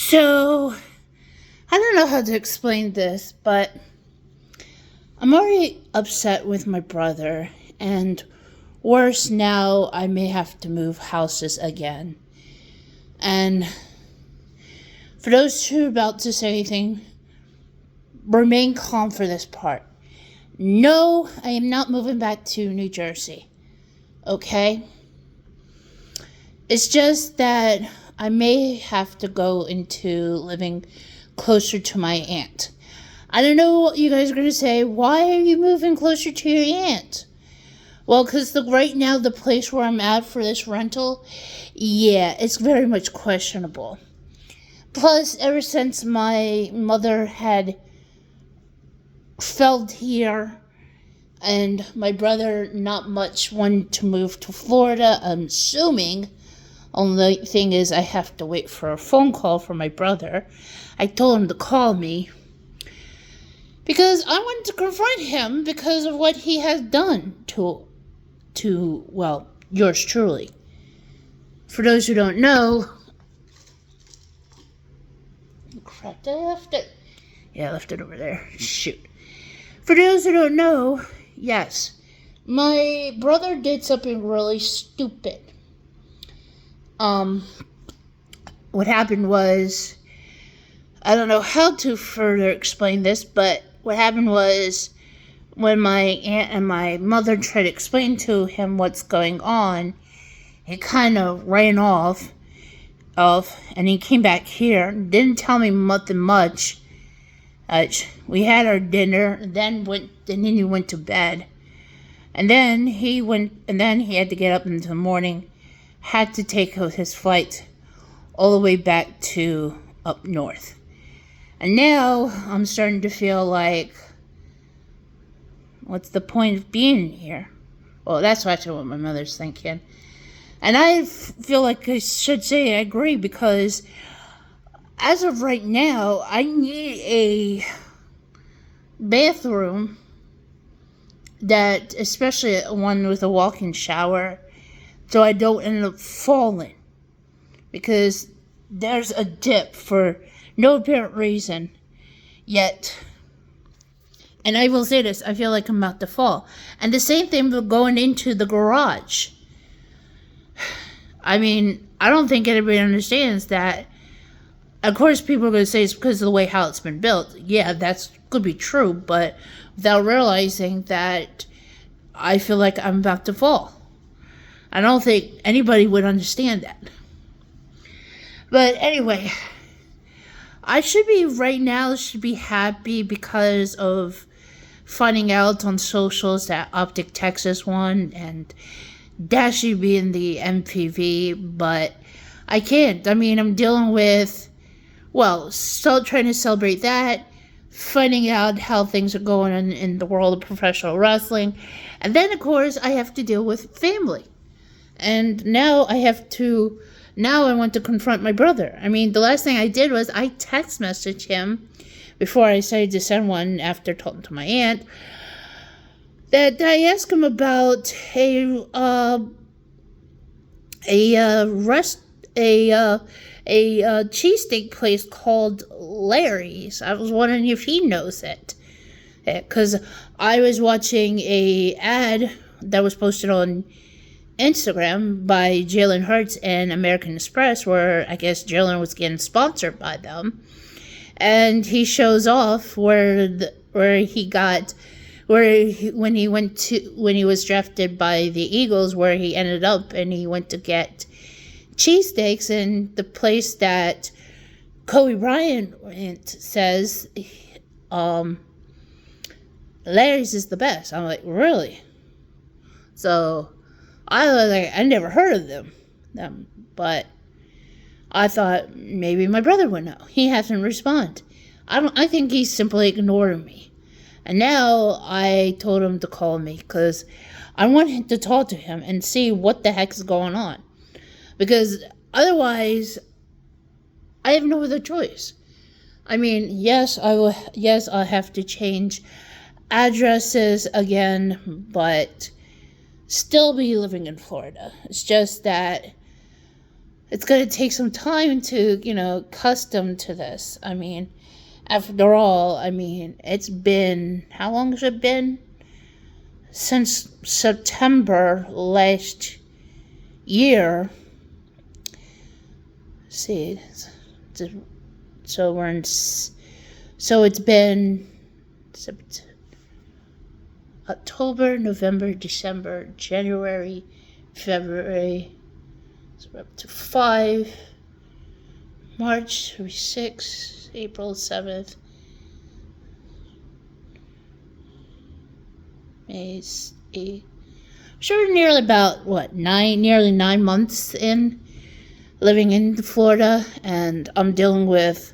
So, I don't know how to explain this, but I'm already upset with my brother, and worse now, I may have to move houses again. And for those who are about to say anything, remain calm for this part. No, I am not moving back to New Jersey. Okay? It's just that I may have to go into living closer to my aunt. I don't know what you guys are going to say. Why are you moving closer to your aunt? Well, because right now the place where I'm at for this rental, yeah, it's very much questionable. Plus, ever since my mother had fell here and my brother not much wanted to move to Florida, I'm assuming. Only thing is I have to wait for a phone call from my brother. I told him to call me because I wanted to confront him because of what he has done to yours truly. For those who don't know, crap, did I left it? Yeah, I left it over there. Shoot. For those who don't know, yes, my brother did something really stupid. What happened was, I don't know how to further explain this, but what happened was when my aunt and my mother tried to explain to him what's going on, he kind of ran off, and he came back here, didn't tell me nothing much. We had our dinner, and then he went to bed, and then he had to get up in the morning, had to take his flight all the way back to up north. And now I'm starting to feel like, what's the point of being here? Well, that's actually what my mother's thinking. And I feel like I should say I agree, because as of right now, I need a bathroom that, especially one with a walk-in shower, so I don't end up falling. Because there's a dip for no apparent reason. Yet, and I will say this, I feel like I'm about to fall. And the same thing with going into the garage. I mean, I don't think anybody understands that. Of course, people are going to say it's because of the way how it's been built. Yeah, that could be true, but without realizing that I feel like I'm about to fall. I don't think anybody would understand that. But anyway, I should be happy because of finding out on socials that Optic Texas won and Dashi being the MPV, but I can't. I mean, I'm dealing with, still trying to celebrate that, finding out how things are going in the world of professional wrestling, and then, of course, I have to deal with family. And now I want to confront my brother. I mean, the last thing I did was I text messaged him before I decided to send one after talking to my aunt, that I asked him about a cheesesteak place called Larry's. I was wondering if he knows it, because I was watching a ad that was posted on Instagram by Jalen Hurts and American Express, where I guess Jalen was getting sponsored by them, and he shows off when he was drafted by the Eagles, where he ended up, and he went to get cheesesteaks, and the place that Kobe Bryant went says Larry's is the best. I'm like, really? So I was like, I never heard of them, but I thought maybe my brother would know. He hasn't responded. I think he's simply ignoring me. And now I told him to call me because I want him to talk to him and see what the heck is going on. Because otherwise, I have no other choice. I mean, yes, I'll have to change addresses again, but still be living in Florida. It's just that it's going to take some time to, accustom to this. I mean, after all, it's been, how long has it been? Since September last year. Let's see, so it's been October, November, December, January, February. So we're up to 5. March 6th, April 7th, May 8th. Sure, nearly about nearly 9 months in living in Florida, and I'm dealing with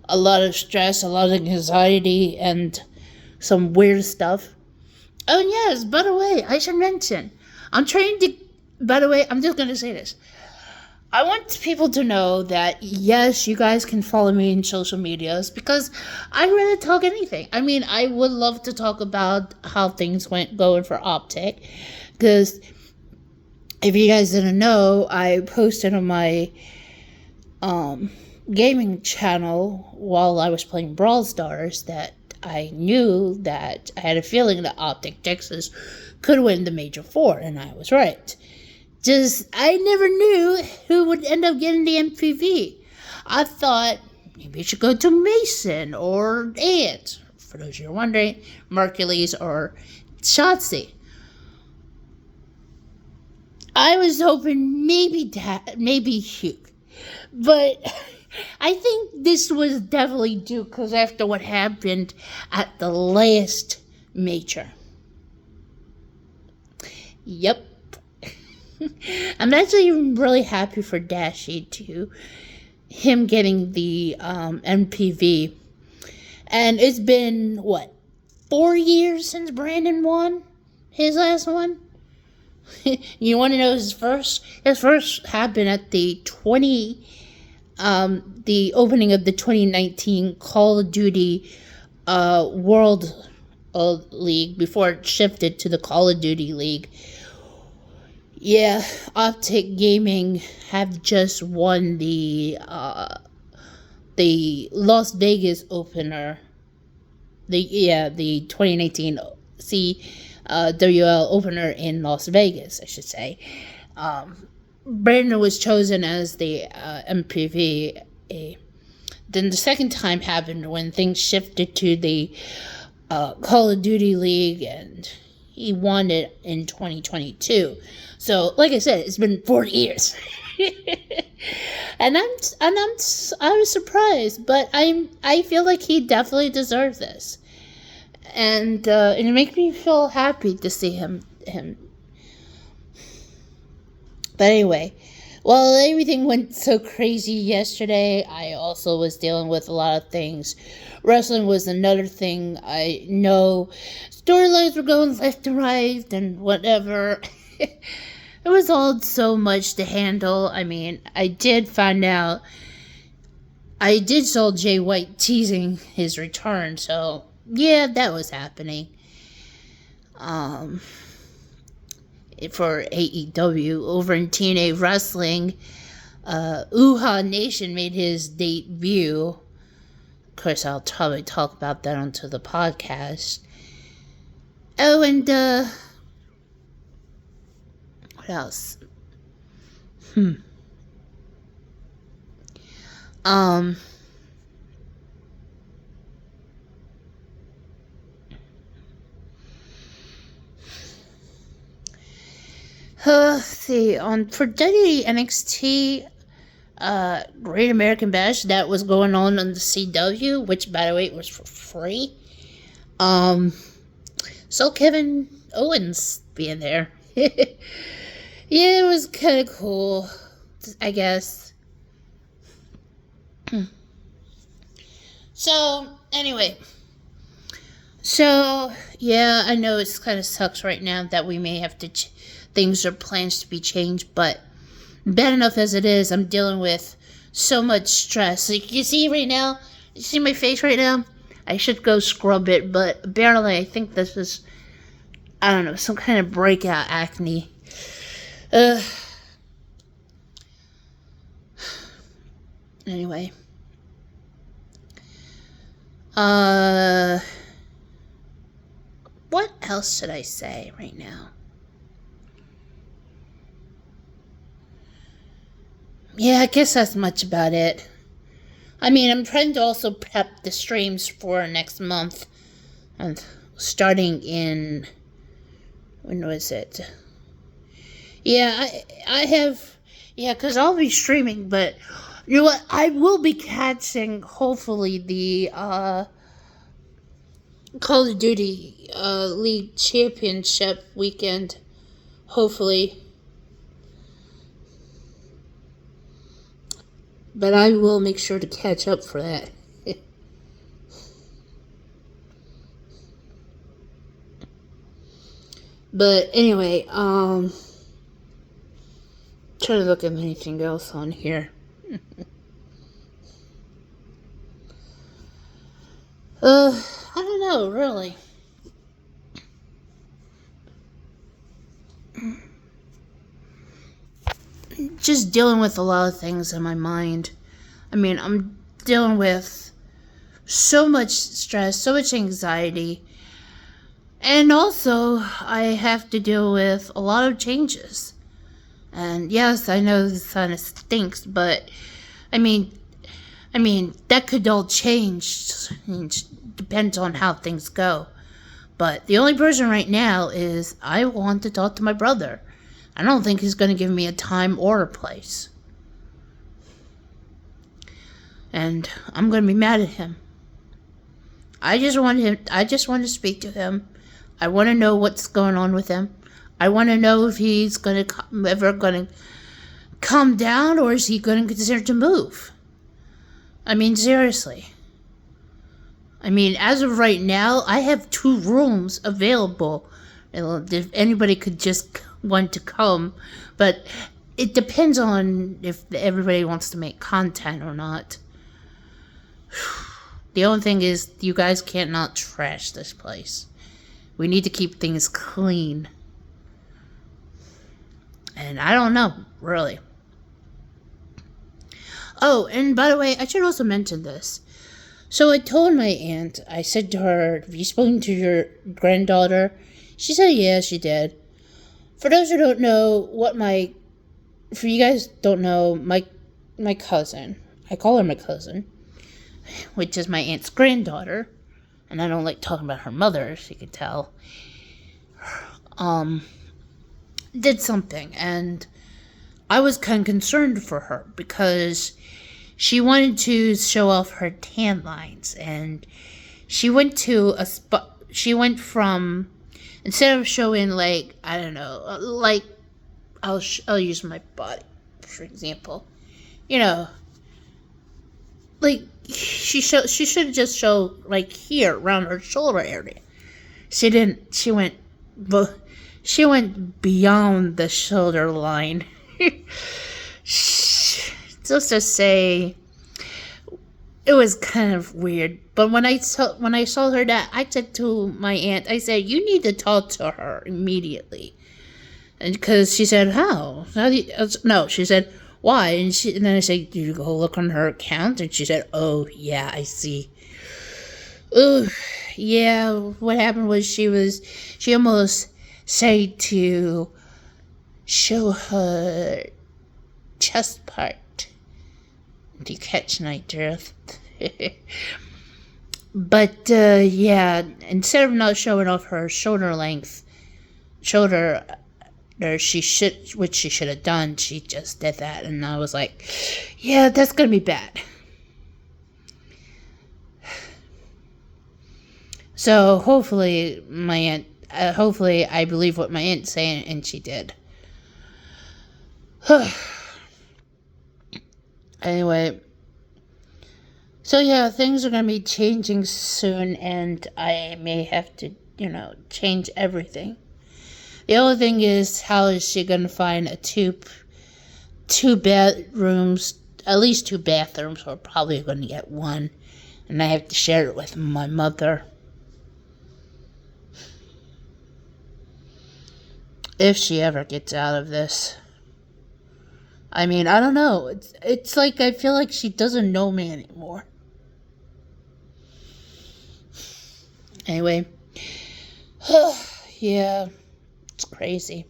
a lot of stress, a lot of anxiety, and some weird stuff. Oh yes, by the way, I should mention, I'm just gonna say this. I want people to know that, yes, you guys can follow me in social medias, because I really talk anything. I would love to talk about how things going for Optic, because if you guys didn't know, I posted on my gaming channel while I was playing Brawl Stars that I knew that I had a feeling that Optic Texas could win the Major 4, and I was right. I never knew who would end up getting the MPV. I thought maybe it should go to Mason or Ant. For those of you wondering, Mercules or Shotzi. I was hoping maybe Hugh. But I think this was definitely due because after what happened at the last Major. Yep. I'm actually really happy for Dashy too. Him getting the MPV. And it's been, 4 years since Brandon won his last one? You want to know his first? His first happened at the opening of the 2019 Call of Duty World League before it shifted to the Call of Duty League. Yeah, Optic Gaming have just won the Las Vegas opener. The 2019 WL opener in Las Vegas, I should say. Brandon was chosen as the MPV. Then the second time happened when things shifted to the Call of Duty League, and he won it in 2022. So, like I said, it's been 4 years. and I was surprised, but I feel like he definitely deserved this. And it makes me feel happy to see him. But anyway, while everything went so crazy yesterday, I also was dealing with a lot of things. Wrestling was another thing. I know storylines were going left and right and whatever. It was all so much to handle. I did find out. I did saw Jay White teasing his return, so yeah, that was happening. For AEW over in TNA Wrestling, Uhaa Nation made his debut. Of course, I'll probably talk about that onto the podcast. Oh, and what else? Let's see, for WWE NXT Great American Bash that was going on the CW, which by the way was for free. So Kevin Owens being there. Yeah, it was kind of cool, I guess. So, anyway. So, yeah, I know it kind of sucks right now that we may have to, things or plans to be changed, but bad enough as it is, I'm dealing with so much stress. Like, you see right now? You see my face right now? I should go scrub it, but apparently I think this is, I don't know, some kind of breakout acne. Anyway. What else should I say right now? Yeah, I guess that's much about it. I mean, I'm trying to also prep the streams for next month. And starting in... when was it? Yeah, I have... yeah, because I'll be streaming, but... you know what? I will be catching, hopefully, the Call of Duty League Championship weekend. Hopefully. But I will make sure to catch up for that. But anyway, trying to look at anything else on here. I don't know, really. Just dealing with a lot of things in my mind. I mean, I'm dealing with so much stress, so much anxiety. And also, I have to deal with a lot of changes. And yes, I know this kind of stinks, but I mean, that could all change. It depends on how things go. But the only person right now is I want to talk to my brother. I don't think he's going to give me a time or a place. And I'm going to be mad at him. I just want to speak to him. I want to know what's going on with him. I want to know if he's ever going to calm down, or is he going to consider to move? I mean, seriously. I mean, as of right now, I have 2 rooms available. If anybody could just want to come. But it depends on if everybody wants to make content or not. The only thing is, you guys can't not trash this place. We need to keep things clean. And I don't know, really. Oh, and by the way, I should also mention this. So I told my aunt, I said to her, have you spoken to your granddaughter? She said, yeah, she did. For those who don't know, for you guys don't know, my cousin, I call her my cousin, which is my aunt's granddaughter, and I don't like talking about her mother, as you can tell, did something, and I was kind of concerned for her, because she wanted to show off her tan lines, and she went to a spot, from, instead of showing, like, I don't know, like, I'll use my body, for example, you know, like, she should have just showed, like, here, around her shoulder area. She didn't, she went beyond the shoulder line. Just to say, it was kind of weird. But when I saw her that, I said to my aunt, I said, you need to talk to her immediately. And because she said, how do you, no, she said, why? And then I said, did you go look on her account? And she said, oh, yeah, I see. Ooh, yeah, what happened was she almost said to show her chest part. Do you catch my drift? But, yeah, instead of not showing off her shoulder, which she should have done, she just did that, and I was like, yeah, that's gonna be bad. So hopefully I believe what my aunt's saying, and she did. Anyway, so yeah, things are gonna be changing soon, and I may have to, change everything. The only thing is, how is she going to find two bedrooms, at least 2 bathrooms? We're probably going to get 1, and I have to share it with my mother. If she ever gets out of this. I mean, I don't know. It's like I feel like she doesn't know me anymore. Anyway, yeah, it's crazy.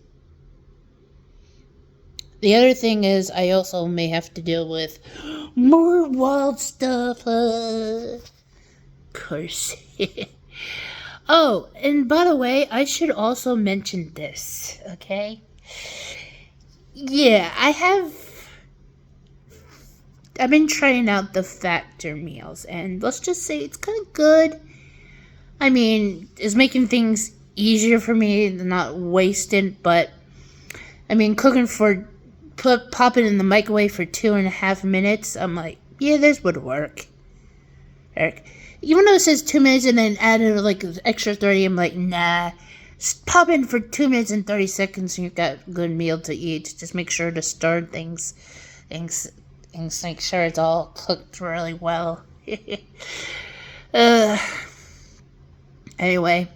The other thing is, I also may have to deal with more wild stuff. Curse. Oh, and by the way, I should also mention this, okay? Yeah, I've been trying out the Factor meals, and let's just say it's kind of good. I mean, it's making things easier for me, not wasted, but I mean, pop it in the microwave for 2.5 minutes. I'm like, yeah, this would work. Eric. Even though it says 2 minutes and then added like an extra 30, I'm like, nah. Just pop in for 2 minutes and 30 seconds and you've got a good meal to eat. Just make sure to stir things, make sure it's all cooked really well. uh, anyway.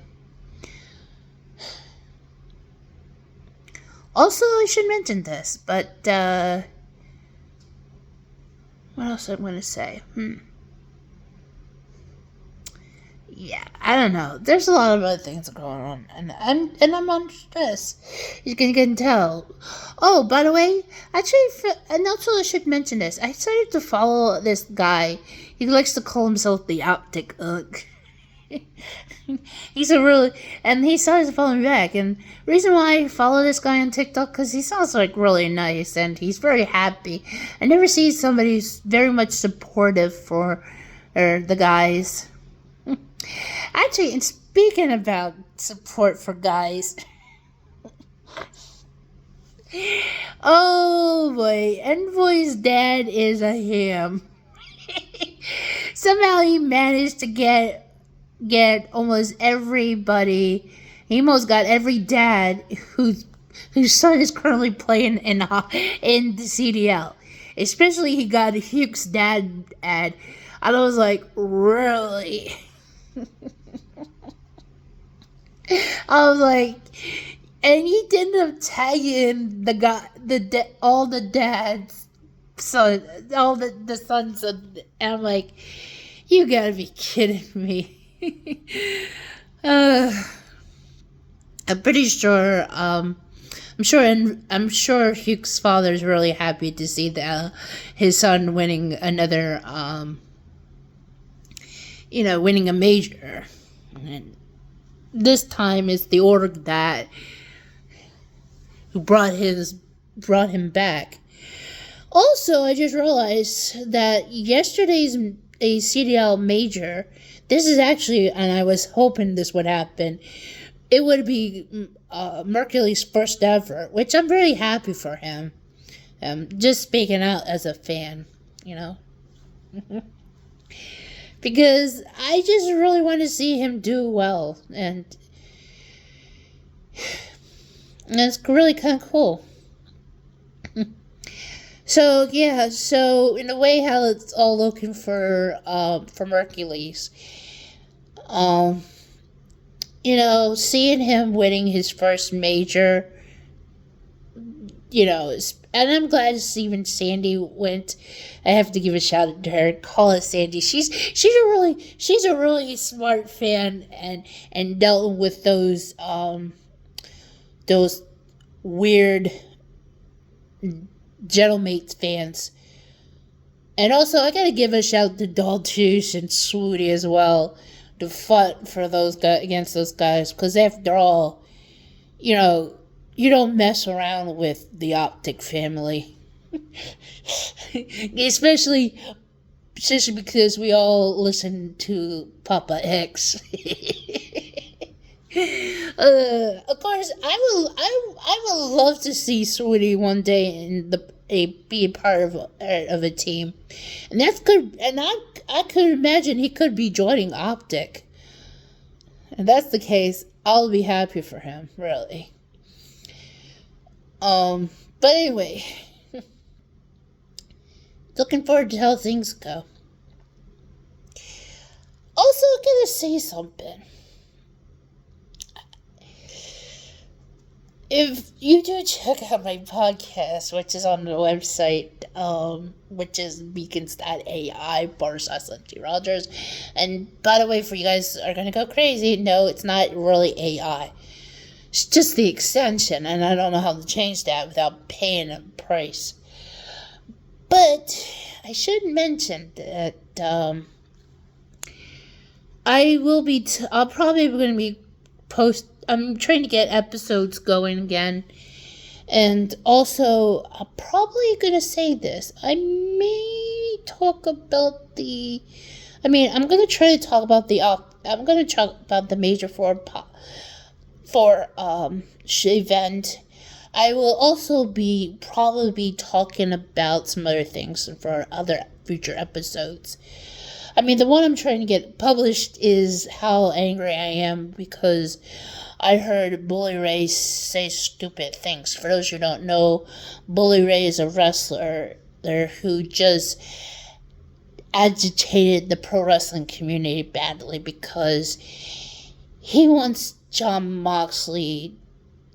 Also, I should mention this, but, what else I'm going to say? Yeah, I don't know. There's a lot of other things going on, and I'm on stress. You can tell. Oh, by the way, actually, and also I should mention this. I started to follow this guy. He likes to call himself the Optic Ugg. And he started to follow me back. And the reason why I follow this guy on TikTok, because he sounds like really nice and he's very happy. I never see somebody who's very much supportive for the guys. Actually, and speaking about support for guys, oh boy, Envoy's dad is a ham. Somehow he managed to get almost everybody. He almost got every dad whose son is currently playing in the CDL. Especially he got Hugh's dad ad. And I was like, really? I was like, and he ended up tagging all the dads, all the sons of, and I'm like, you gotta be kidding me. I'm pretty sure. I'm sure Hugh's father is really happy to see his son winning another. Winning a major. And this time it's the org that who brought him back. Also, I just realized that yesterday's a CDL major. This is actually, and I was hoping this would happen. It would be Mercury's first ever, which I'm very happy for him. Just speaking out as a fan, because I just really want to see him do well, and it's really kind of cool. So in a way, how it's all looking for Hercules, seeing him winning his first major, and I'm glad even Sandy went. I have to give a shout out to her. Call it Sandy. She's a really smart fan and dealt with those weird Gentlemates fans. And also, I gotta give a shout to Daltouche and Swooty as well to fight for those guys against those guys, because after all, you don't mess around with the Optic family. especially because we all listen to Papa X. Of course, I would love to see Swooty one day be a part of a team, and that's good. And I could imagine he could be joining Optic. If that's the case, I'll be happy for him, really. But anyway, looking forward to how things go. Also, I'm gonna say something. if you do check out my podcast, which is on the website, which is beacons.ai/Lindsay Rogers, and by the way, for you guys are gonna go crazy, no, it's not really AI. It's just the extension, and I don't know how to change that without paying a price. But I should mention that I'll probably going to be I'm trying to get episodes going again. And also, I'm probably going to say this. I may talk about I'm going to try to talk about I'm going to talk about the Major event. I will also probably be talking about some other things for other future episodes. The one I'm trying to get published is how angry I am because I heard Bully Ray say stupid things. For those who don't know, Bully Ray is a wrestler who just agitated the pro wrestling community badly because he wants Jon Moxley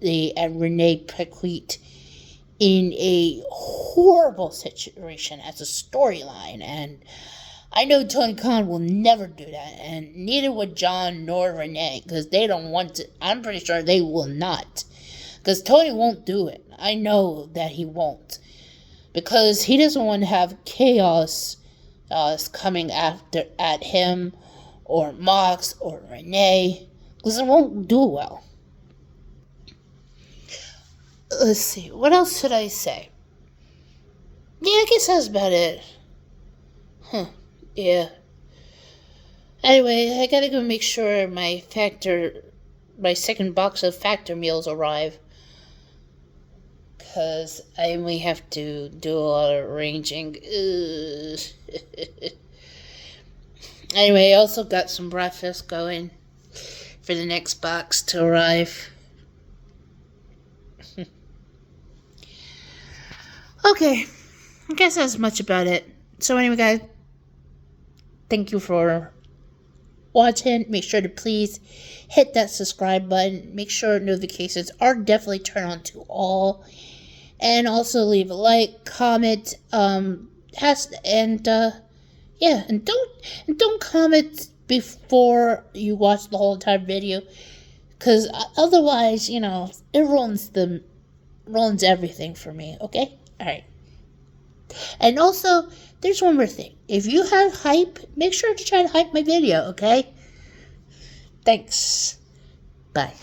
and Renee Paquette in a horrible situation as a storyline, and I know Tony Khan will never do that, and neither would John nor Renee, because they don't want to. I'm pretty sure they will not, because Tony won't do it. I know that he won't, because he doesn't want to have chaos coming at him, or Mox, or Renee, because it won't do well. Let's see, what else should I say? Yeah, I guess that's about it. Yeah. Anyway, I gotta go make sure my second box of Factor meals arrive. Because I may have to do a lot of arranging. Anyway, I also got some breakfast going for the next box to arrive. Okay, I guess that's much about it. So anyway, guys, thank you for watching. Make sure to please hit that subscribe button. Make sure notifications are definitely turned on to all. And also leave a like, comment, and don't comment before you watch the whole entire video, because otherwise, it ruins everything for me. Okay, all right. And also, there's one more thing. If you have hype, make sure to try to hype my video, okay? Thanks. Bye.